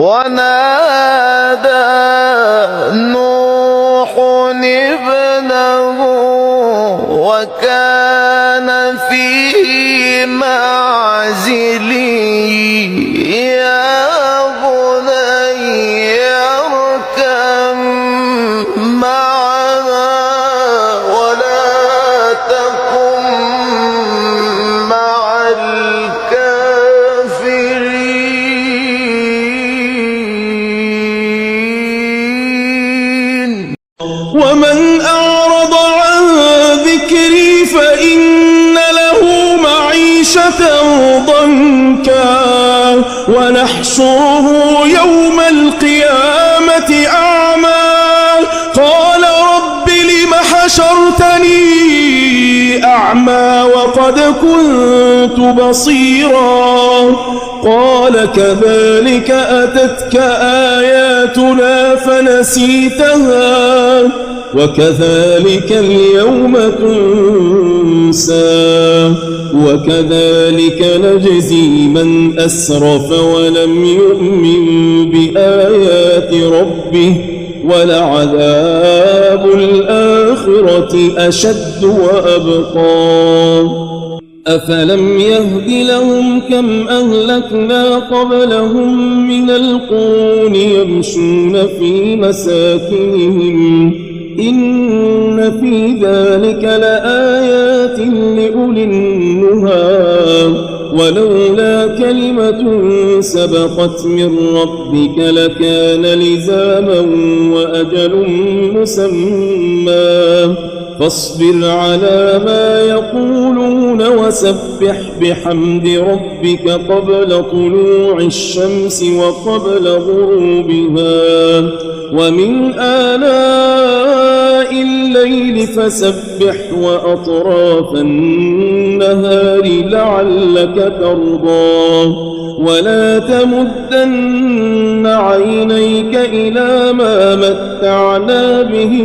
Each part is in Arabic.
ونادى نوح ابنه وكان في معزل يا بني اركب معنا ولا تكن مع الكافرين. ومن أعرض عن ذكري فإن له معيشة ضنكا ونحشره يوم القيامة أعمى قال رب لم حشرتني أعمى وقد كنت بصيرا قال كذلك أتتك آياتنا فنسيتها وكذلك اليوم تنسى وكذلك نجزي من أسرف ولم يؤمن بآيات ربه ولعذاب الآخرة أشد وأبقى أفلم يهد لهم كم أهلكنا قبلهم من القرون يمشون في مساكنهم إن في ذلك لآيات لأولي النهى ولولا كلمة سبقت من ربك لكان لزاما وأجل مسمى فاصبر على ما يقولون وسبح بحمد ربك قبل طلوع الشمس وقبل غروبها ومن آلاء الليل فسبح وأطراف النهار لعلك ترضى ولا تمدن عينيك إلى ما متعنا به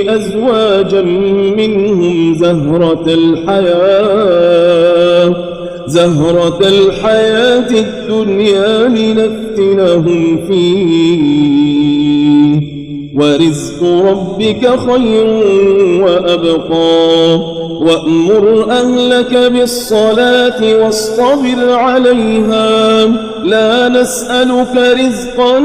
أزواجا منهم زهرة الحياة الدنيا لنفتنهم فيه ورزق ربك خير وأبقى وأمر أهلك بالصلاة واصطبر عليها لا نسألك رزقا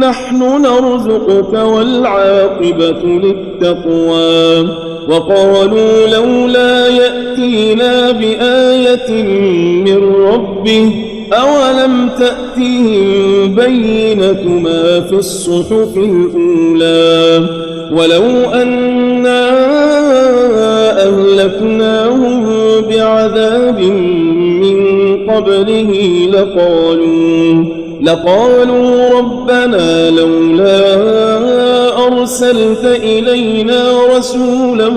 نحن نرزقك والعاقبة للتقوى وقالوا لولا يأتينا بآية من ربه أولم تأتهم بينة ما في الصحف الأولى ولو أنا أهلكناهم بعذاب من قبله لقالوا ربنا لولا أرسلت إلينا رسولا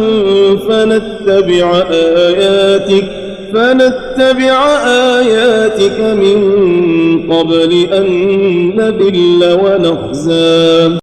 فنتبع آياتك من قبل أن نذل ونخزى